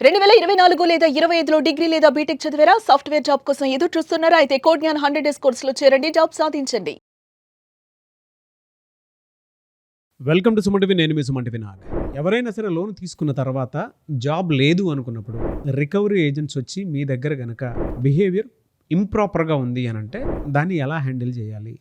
2024 లేదా 25లో డిగ్రీ లేదా బీటెక్ చదివారా? సాఫ్ట్‌వేర్ జాబ్ కోసం ఎదురు చూస్తున్నారా? అయితే కోడ్ జ్ఞాన్ 100 డేస్ కోర్సులో చేరండి. జాబ్ సాధించండి. Welcome to Suman TV. నేను మీ సుమన్ టీవీ నాగ్. ఎవరైనా సరే లోన్ తీసుకున్న తర్వాత జాబ్ లేదు అనుకున్నప్పుడు రికవరీ ఏజెంట్స్ వచ్చి మీ దగ్గర గనక బిహేవియర్ ఇంప్రాపర్గా ఉంది అని అంటే దాన్ని ఎలా హ్యాండిల్ చేయాలి,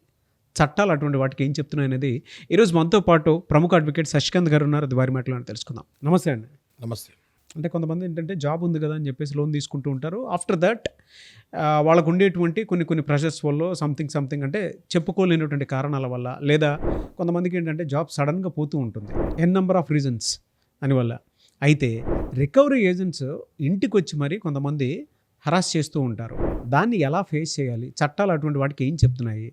చట్టాలు అటువంటి వాటికి ఏం చెప్తున్నాయి అనేది ఈరోజు మనతో పాటు ప్రముఖ అడ్వకేట్ శశికాంత్ గారు ఉన్నారు. అది వారి మాటలో తెలుసుకుందాం. నమస్తే అండి. నమస్తే. అంటే కొంతమంది ఏంటంటే జాబ్ ఉంది కదా అని చెప్పేసి లోన్ తీసుకుంటూ ఉంటారు. ఆఫ్టర్ దట్ వాళ్ళకు ఉండేటువంటి కొన్ని ప్రెషర్స్ వల్ల సంథింగ్ అంటే చెప్పుకోలేనటువంటి కారణాల వల్ల, లేదా కొంతమందికి ఏంటంటే జాబ్ సడన్గా పోతూ ఉంటుంది, నెంబర్ ఆఫ్ రీజన్స్ అని వల్ల. అయితే రికవరీ ఏజెంట్స్ ఇంటికి వచ్చి మరి కొంతమంది హరాస్ చేస్తూ ఉంటారు. దాన్ని ఎలా ఫేస్ చేయాలి, చట్టాలు అటువంటి వాటికి ఏం చెప్తున్నాయి,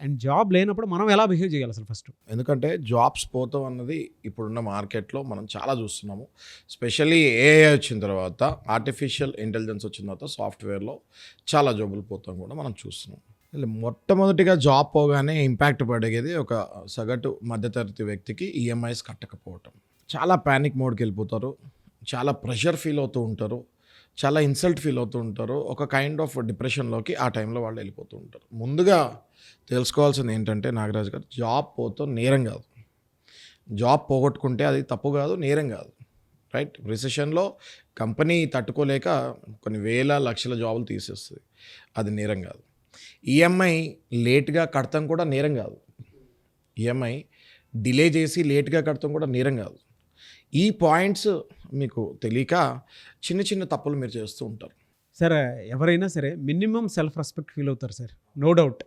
అండ్ జాబ్ లేనప్పుడు మనం ఎలా బిహేవ్ చేయాలి అసలు ఫస్ట్? ఎందుకంటే జాబ్స్ పోతాం అన్నది ఇప్పుడున్న మార్కెట్లో మనం చాలా చూస్తున్నాము. స్పెషల్లీ ఏఐ వచ్చిన తర్వాత, ఆర్టిఫిషియల్ ఇంటెలిజెన్స్ వచ్చిన తర్వాత సాఫ్ట్వేర్లో చాలా జాబులు పోతాం కూడా మనం చూస్తున్నాం. మొట్టమొదటిగా జాబ్ పోగానే ఇంపాక్ట్ పడేది ఒక సగటు మధ్యతరగతి వ్యక్తికి ఈఎంఐస్ కట్టకపోవటం. చాలా ప్యానిక్ మోడ్కి వెళ్ళిపోతారు, చాలా ప్రెషర్ ఫీల్ అవుతూ ఉంటారు, చాలా ఇన్సల్ట్ ఫీల్ అవుతూ ఉంటారు, ఒక కైండ్ ఆఫ్ డిప్రెషన్లోకి ఆ టైంలో వాళ్ళు వెళ్ళిపోతూ ఉంటారు. ముందుగా తెలుసుకోవాల్సింది ఏంటంటే నాగరాజు గారు, జాబ్ పోతాం నేరం కాదు. జాబ్ పోగొట్టుకుంటే అది తప్పు కాదు, నేరం కాదు. రైట్? రిసెషన్లో కంపెనీ తట్టుకోలేక కొన్ని వేల లక్షల జాబులు తీసేస్తుంది, అది నేరం కాదు. ఈఎంఐ లేట్గా కడతాం కూడా నేరం కాదు. ఈఎంఐ డిలే చేసి లేట్గా కడతాం కూడా నేరం కాదు. ఈ పాయింట్స్ మీకు తెలియక చిన్న చిన్న తప్పులు మీరు చేస్తూ ఉంటారు. సరే, ఎవరైనా సరే మినిమం సెల్ఫ్ రెస్పెక్ట్ ఫీల్ అవుతారు సార్, నో డౌట్.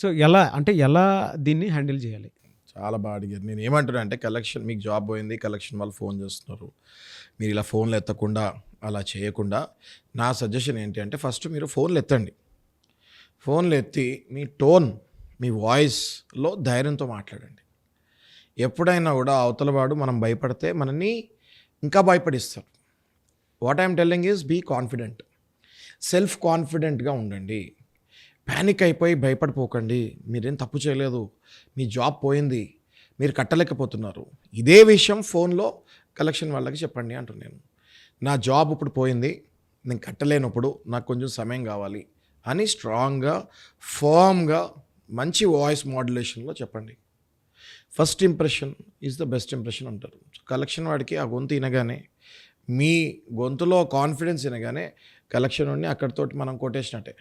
సో ఎలా దీన్ని హ్యాండిల్ చేయాలి? చాలా బాగా అడిగారు. నేను ఏమంటున్నా అంటే, కలెక్షన్ మీకు జాబ్ పోయింది, కలెక్షన్ వాళ్ళు ఫోన్ చేస్తున్నారు, మీరు ఇలా ఫోన్లు ఎత్తకుండా అలా చేయకుండా నా సజెషన్ ఏంటి అంటే, ఫస్ట్ మీరు ఫోన్లు ఎత్తండి. ఫోన్లు ఎత్తి మీ టోన్, మీ వాయిస్లో ధైర్యంతో మాట్లాడండి. ఎప్పుడైనా కూడా అవతలవాడు మనం భయపడితే మనని ఇంకా భయపడిస్తారు. What I'm telling is be confident, self కాన్ఫిడెంట్గా ఉండండి. ప్యానిక్ అయిపోయి భయపడిపోకండి. మీరేం తప్పు చేయలేదు, మీ జాబ్ పోయింది, మీరు కట్టలేకపోతున్నారు. ఇదే విషయం ఫోన్లో కలెక్షన్ వాళ్ళకి చెప్పండి అంటున్నాను. నా జాబ్ ఇప్పుడు పోయింది, నేను కట్టలేనప్పుడు నాకు కొంచెం సమయం కావాలి అని స్ట్రాంగ్గా, ఫర్మ్గా, మంచి వాయిస్ మాడ్యులేషన్లో చెప్పండి. First impression is the best impression అంటారు. కలెక్షన్ వాడికి ఆ గొంతు వినగానే, మీ గొంతులో కాన్ఫిడెన్స్ వినగానే కలెక్షన్ వాడిని అక్కడితోటి మనం కొట్టేసినట్టే.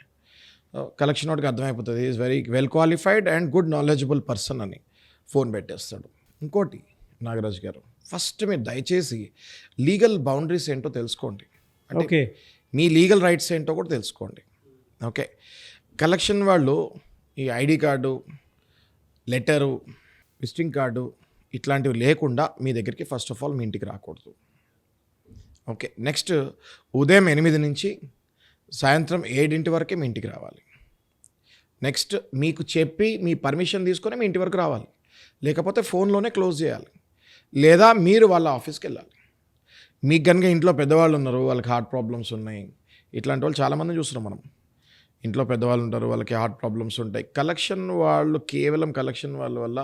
కలెక్షన్ వాడికి అర్థమైపోతుంది is very well qualified and good knowledgeable person అని ఫోన్ పెట్టేస్తాడు. ఇంకోటి నాగరాజ్ గారు, ఫస్ట్ మీరు దయచేసి లీగల్ బౌండరీస్ ఏంటో తెలుసుకోండి. ఓకే, మీ లీగల్ రైట్స్ ఏంటో కూడా తెలుసుకోండి. ఓకే, కలెక్షన్ వాళ్ళు ఈ ID card, letter, visiting card ఇట్లాంటివి లేకుండా మీ దగ్గరికి ఫస్ట్ ఆఫ్ ఆల్ మీ ఇంటికి రాకూడదు. ఓకే, నెక్స్ట్ ఉదయం 8 నుంచి సాయంత్రం 7 వరకే మీ ఇంటికి రావాలి. నెక్స్ట్ మీకు చెప్పి మీ పర్మిషన్ తీసుకొని మీ ఇంటి వరకు రావాలి, లేకపోతే ఫోన్లోనే క్లోజ్ చేయాలి, లేదా మీరు వాళ్ళ ఆఫీస్కి వెళ్ళాలి. మీకు కనుక ఇంట్లో పెద్దవాళ్ళు ఉన్నారు, వాళ్ళకి హార్ట్ ప్రాబ్లమ్స్ ఉన్నాయి, ఇట్లాంటి వాళ్ళు చాలామంది చూస్తున్నాం మనం. ఇంట్లో పెద్దవాళ్ళు ఉంటారు, వాళ్ళకి హార్ట్ ప్రాబ్లమ్స్ ఉంటాయి. కలెక్షన్ వాళ్ళు, కేవలం కలెక్షన్ వాళ్ళ వల్ల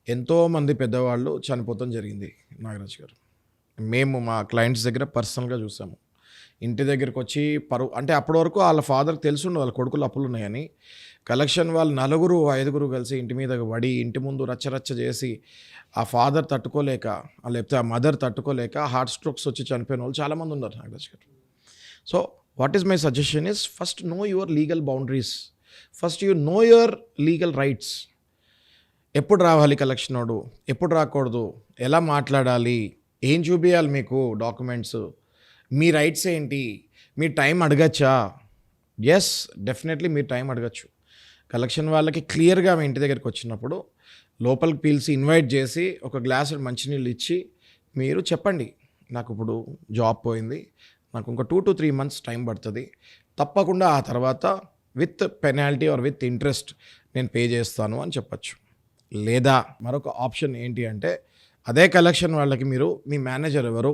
ఎంతోమంది పెద్దవాళ్ళు చనిపోతాం జరిగింది నాగరాజ్ గారు. మేము మా క్లయింట్స్ దగ్గర పర్సనల్గా చూసాము. ఇంటి దగ్గరికి వచ్చి అంటే అప్పటి వరకు వాళ్ళ ఫాదర్కి తెలుసుండదు వాళ్ళ కొడుకులు అప్పులు ఉన్నాయని. కలెక్షన్ వాళ్ళు 4-5 కలిసి ఇంటి మీద పడి, ఇంటి ముందు రచ్చరచ్చ చేసి, ఆ ఫాదర్ తట్టుకోలేక, లేకపోతే ఆ మదర్ తట్టుకోలేక హార్ట్ స్ట్రోక్స్ వచ్చి చనిపోయిన వాళ్ళు చాలామంది ఉన్నారు నాగరాజ్ గారు. So what is my suggestion is, first know your legal boundaries, first you know your legal rights. ఎప్పుడు రావాలి కలెక్షన్ వాడు, ఎప్పుడు రాకూడదు, ఎలా మాట్లాడాలి, ఏం చూపించాలి మీకు డాక్యుమెంట్స్, మీ రైట్స్ ఏంటి, మీ టైం అడగచ్చా? ఎస్, డెఫినెట్లీ మీరు టైం అడగచ్చు. కలెక్షన్ వాళ్ళకి క్లియర్గా మీ ఇంటి దగ్గరికి వచ్చినప్పుడు లోపలికి పిలిచి ఇన్వైట్ చేసి ఒక గ్లాస్ మంచినీళ్ళు ఇచ్చి మీరు చెప్పండి, నాకు ఇప్పుడు జాబ్ పోయింది, నాకు ఇంకో 2 to 3 months టైం పడుతుంది, తప్పకుండా ఆ తర్వాత with penalty or with interest నేను పే చేస్తాను అని చెప్పచ్చు. లేదా మరొక ఆప్షన్ ఏంటి అంటే, అదే కలెక్షన్ వాళ్ళకి మీరు మీ మేనేజర్ ఎవరు,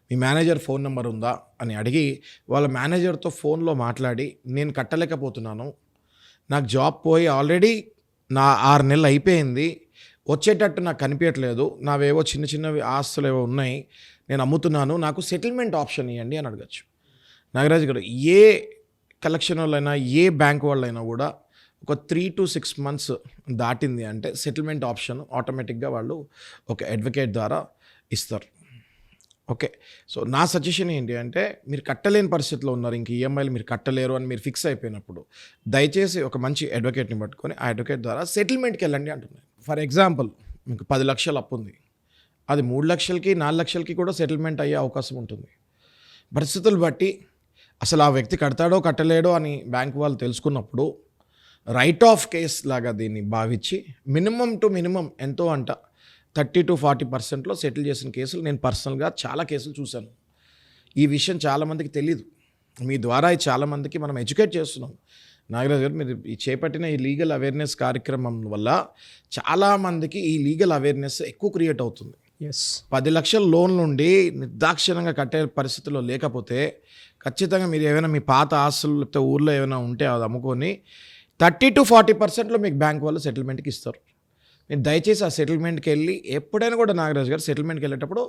మీ మేనేజర్ ఫోన్ నెంబర్ ఉందా అని అడిగి వాళ్ళ మేనేజర్తో ఫోన్లో మాట్లాడి, నేను కట్టలేకపోతున్నాను, నాకు జాబ్ పోయి ఆల్రెడీ నా 6 నెలలు అయిపోయింది, వచ్చేటట్టు నాకు కనిపించట్లేదు, నావేవో చిన్న చిన్నవి ఆస్తులు ఏవో ఉన్నాయి, నేను అమ్ముతున్నాను, నాకు సెటిల్మెంట్ ఆప్షన్ ఇవ్వండి అని అడగచ్చు. నాగరాజు గారు, ఏ కలెక్షన్ వాళ్ళైనా ఏ బ్యాంక్ వాళ్ళైనా కూడా ఒక 3 to 6 months దాటింది అంటే సెటిల్మెంట్ ఆప్షన్ ఆటోమేటిక్గా వాళ్ళు ఒక అడ్వకేట్ ద్వారా ఇస్తారు. ఓకే, సో నా సజెషన్ ఏంటి అంటే, మీరు కట్టలేని పరిస్థితిలో ఉన్నారు, ఇంక ఈఎంఐలు మీరు కట్టలేరు అని మీరు ఫిక్స్ అయిపోయినప్పుడు దయచేసి ఒక మంచి అడ్వకేట్ని పట్టుకొని ఆ అడ్వకేట్ ద్వారా సెటిల్మెంట్కి వెళ్ళండి అంటున్నాను. ఫర్ ఎగ్జాంపుల్, మీకు 10 లక్షలు అప్పు ఉంది, అది 3 లక్షలకి 4 లక్షలకి కూడా సెటిల్మెంట్ అయ్యే అవకాశం ఉంటుంది. పరిస్థితులు బట్టి అసలు ఆ వ్యక్తి కడతాడో కట్టలేడో అని బ్యాంక్ వాళ్ళు తెలుసుకున్నప్పుడు రైట్ ఆఫ్ కేస్ లాగా దీన్ని భావించి మినిమం టు మినిమం ఎంతో అంట 30 to 40% సెటిల్ చేసిన కేసులు నేను పర్సనల్గా చాలా కేసులు చూశాను. ఈ విషయం చాలామందికి తెలియదు. మీ ద్వారా ఇది చాలామందికి మనం ఎడ్యుకేట్ చేస్తున్నాం. నాగరాజు గారు, మీరు ఈ చేపట్టిన ఈ లీగల్ అవేర్నెస్ కార్యక్రమం వల్ల చాలామందికి ఈ లీగల్ అవేర్నెస్ ఎక్కువ క్రియేట్ అవుతుంది. 10 లక్షల లోన్ నుండి నిర్దాక్షిణ్యంగా కట్టే పరిస్థితిలో లేకపోతే ఖచ్చితంగా మీరు ఏమైనా మీ పాత ఆస్తులు లేకపోతే ఊర్లో ఏమైనా ఉంటే అది అమ్ముకొని 30 to 40% మీకు బ్యాంక్ వాళ్ళు సెటిల్మెంట్కి ఇస్తారు. మీరు దయచేసి ఆ సెటిల్మెంట్కి వెళ్ళి ఎప్పుడైనా కూడా నాగరాజు గారు సెటిల్మెంట్కి వెళ్ళేటప్పుడు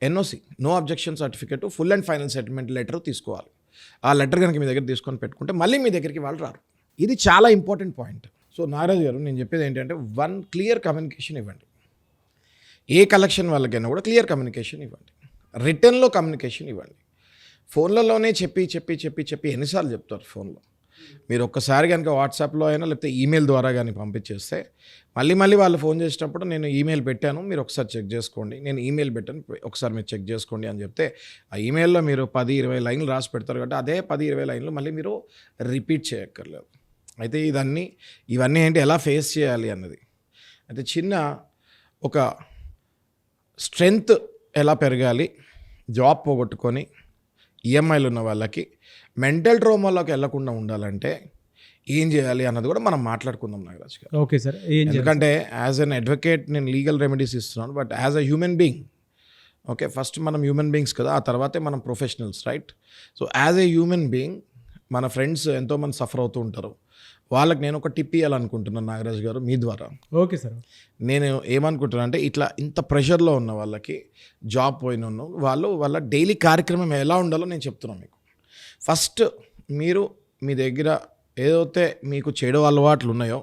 NOC, no objection certificate, full and final settlement letter తీసుకోవాలి. ఆ లెటర్ కనుక మీ దగ్గర తీసుకొని పెట్టుకుంటే మళ్ళీ మీ దగ్గరికి వాళ్ళు రారు. ఇది చాలా ఇంపార్టెంట్ పాయింట్. సో నాగరాజు గారు, నేను చెప్పేది ఏంటంటే, క్లియర్ కమ్యూనికేషన్ ఇవ్వండి. ఏ కలెక్షన్ వాళ్ళకైనా కూడా క్లియర్ కమ్యూనికేషన్ ఇవ్వండి. రిటర్న్లో కమ్యూనికేషన్ ఇవ్వండి. ఫోన్లలోనే చెప్పి ఎన్నిసార్లు చెప్తారు ఫోన్లో. మీరు ఒక్కసారి కనుక వాట్సాప్లో అయినా లేకపోతే ఈమెయిల్ ద్వారా కానీ పంపించేస్తే మళ్ళీ వాళ్ళు ఫోన్ చేసేటప్పుడు నేను ఈమెయిల్ పెట్టాను, మీరు ఒకసారి చెక్ చేసుకోండి, నేను ఈమెయిల్ పెట్టాను, ఒకసారి మీరు చెక్ చేసుకోండి అని చెప్తే ఆ ఈమెయిల్లో మీరు 10-20 లైన్లు రాసి పెడతారు కాబట్టి అదే 10-20 లైన్లు మళ్ళీ మీరు రిపీట్ చేయక్కర్లేదు. అయితే ఇవన్నీ ఏంటి, ఎలా ఫేస్ చేయాలి అన్నది. అయితే చిన్న ఒక స్ట్రెంగ్త్ ఎలా పెరగాలి, జాబ్ పోగొట్టుకొని ఈఎంఐలు ఉన్న వాళ్ళకి మెంటల్ ట్రోమాలోకి వెళ్లకుండా ఉండాలంటే ఏం చేయాలి అన్నది కూడా మనం మాట్లాడుకుందాం నాగరాజ్ గారు. Okay sir. ఎందుకంటే యాజ్ అన్ అడ్వకేట్ నేను లీగల్ రెమెడీస్ ఇస్తున్నాను, but as a human being, okay, first మనం హ్యూమన్ బీయింగ్స్ కదా, ఆ తర్వాతే మనం professionals, right? So as a human being మన ఫ్రెండ్స్ ఎంతోమంది సఫర్ అవుతూ ఉంటారు, వాళ్ళకి నేను ఒక టిప్ ఇవ్వాలనుకుంటున్నాను నాగరాజ్ గారు మీ ద్వారా. Okay sir. నేను ఏమనుకుంటున్నాను అంటే, ఇంత ప్రెషర్లో ఉన్న వాళ్ళకి, జాబ్ పోయిన వాళ్ళ డైలీ కార్యక్రమం ఎలా ఉండాలో నేను చెప్తున్నాను మీకు. ఫస్ట్ మీరు మీ దగ్గర ఏదైతే మీకు చెడు అలవాట్లు ఉన్నాయో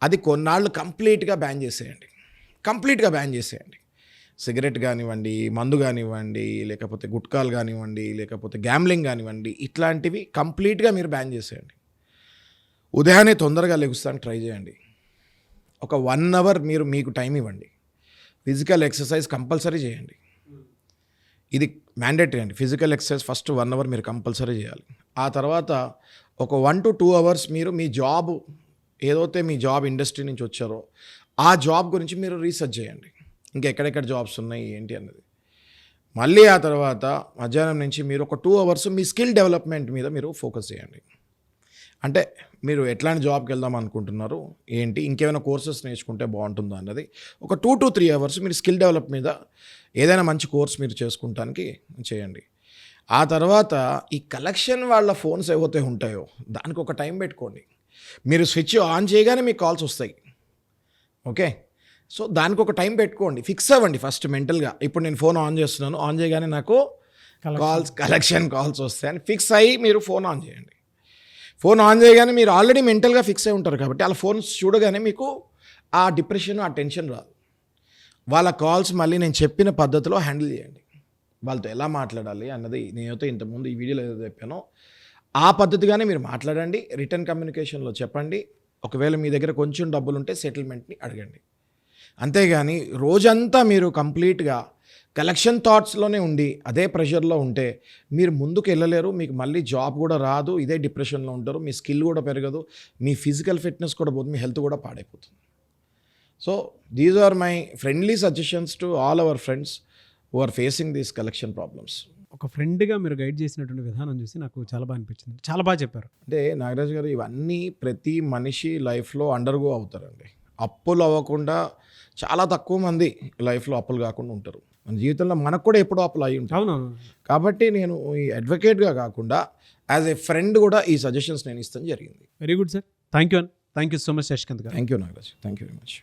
అది కొన్నాళ్ళు కంప్లీట్గా బ్యాన్ చేసేయండి. సిగరెట్ కానివ్వండి, మందు కానివ్వండి, లేకపోతే గుట్కాలు కానివ్వండి, లేకపోతే గ్యాంబ్లింగ్ కానివ్వండి, ఇట్లాంటివి కంప్లీట్గా మీరు బ్యాన్ చేసేయండి. ఉదయాన్నే తొందరగా లెగుస్తానికి ట్రై చేయండి. ఒక 1 hour మీరు మీకు టైం ఇవ్వండి. ఫిజికల్ ఎక్సర్సైజ్ కంపల్సరీ చేయండి. ఇది మ్యాండేటరీ అండి. ఫిజికల్ ఎక్సర్సైజ్ ఫస్ట్ 1 hour మీరు కంపల్సరీ చేయాలి. ఆ తర్వాత ఒక 1 to 2 hours మీరు మీ జాబ్ ఏదైతే మీ జాబ్ ఇండస్ట్రీ నుంచి వచ్చారో ఆ జాబ్ గురించి మీరు రీసెర్చ్ చేయండి. ఇంకెక్కడెక్కడ జాబ్స్ ఉన్నాయి ఏంటి అన్నది. మళ్ళీ ఆ తర్వాత మధ్యాహ్నం నుంచి మీరు ఒక 2 hours మీ స్కిల్ డెవలప్మెంట్ మీద మీరు ఫోకస్ చేయండి. అంటే మీరు ఎట్లాంటి జాబ్కి వెళ్దాం అనుకుంటున్నారు ఏంటి, ఇంకేమైనా కోర్సెస్ నేర్చుకుంటే బాగుంటుందో అన్నది ఒక 2 to 3 hours మీరు స్కిల్ డెవలప్ మీద ఏదైనా మంచి కోర్స్ మీరు చేసుకుంటానికి చేయండి. ఆ తర్వాత ఈ కలెక్షన్ వాళ్ళ ఫోన్స్ ఏవైతే ఉంటాయో దానికి ఒక టైం పెట్టుకోండి. మీరు స్విచ్ ఆన్ చేయగానే మీకు కాల్స్ వస్తాయి, ఓకే? సో దానికి ఒక టైం పెట్టుకోండి, ఫిక్స్ అవ్వండి ఫస్ట్ మెంటల్గా. ఇప్పుడు నేను ఫోన్ ఆన్ చేస్తున్నాను, ఆన్ చేయగానే నాకు కలెక్షన్ కాల్స్ వస్తాయని ఫిక్స్ అయ్యి మీరు ఫోన్ ఆన్ చేయండి. ఫోన్ ఆన్ చేయగానే మీరు ఆల్రెడీ మెంటల్గా ఫిక్స్ అయి ఉంటారు కాబట్టి అలా ఫోన్స్ చూడగానే మీకు ఆ డిప్రెషన్, ఆ టెన్షన్ రాదు. వాళ్ళ కాల్స్ మళ్ళీ నేను చెప్పిన పద్ధతిలో హ్యాండిల్ చేయండి. వాళ్ళతో ఎలా మాట్లాడాలి అన్నది నేనైతే ఇంతకుముందు ఈ వీడియోలో ఏదో చెప్పానో ఆ పద్ధతిగానే మీరు మాట్లాడండి. రిటర్న్ కమ్యూనికేషన్లో చెప్పండి. ఒకవేళ మీ దగ్గర కొంచెం డబ్బులు ఉంటే సెటిల్మెంట్ని అడగండి. అంతేగాని రోజంతా మీరు కంప్లీట్గా కలెక్షన్ థాట్స్లోనే ఉండి అదే ప్రెషర్లో ఉంటే మీరు ముందుకు వెళ్ళలేరు. మీకు మళ్ళీ జాబ్ కూడా రాదు, ఇదే డిప్రెషన్లో ఉంటారు, మీ స్కిల్ కూడా పెరగదు, మీ ఫిజికల్ ఫిట్నెస్ కూడా పోతుంది, మీ హెల్త్ కూడా పాడైపోతుంది. So these are my friendly suggestions to all our friends who are facing these collection problems. ఒక ఫ్రెండ్గా మీరు గైడ్ చేసినటువంటి విధానం చూసి నాకు చాలా బాగా అనిపించింది. చాలా బాగా చెప్పారు. అంటే నాగరాజు గారు, ఇవన్నీ ప్రతి మనిషి లైఫ్లో అండర్గో అవుతారండి. అప్పులు అవ్వకుండా చాలా తక్కువ మంది లైఫ్లో అప్పులు కాకుండా ఉంటారు. మన జీవితంలో మనకు కూడా ఎప్పుడో అప్పులు అయ్యి ఉంటాయి. అవునవును. కాబట్టి నేను ఈ అడ్వకేట్గా కాకుండా యాజ్ ఏ ఫ్రెండ్ కూడా ఈ సజెషన్స్ నేను ఇస్తాను జరిగింది. Very good sir. Thank you so much Shashikant గారు. Thank you Nagaraj. Thank you very much.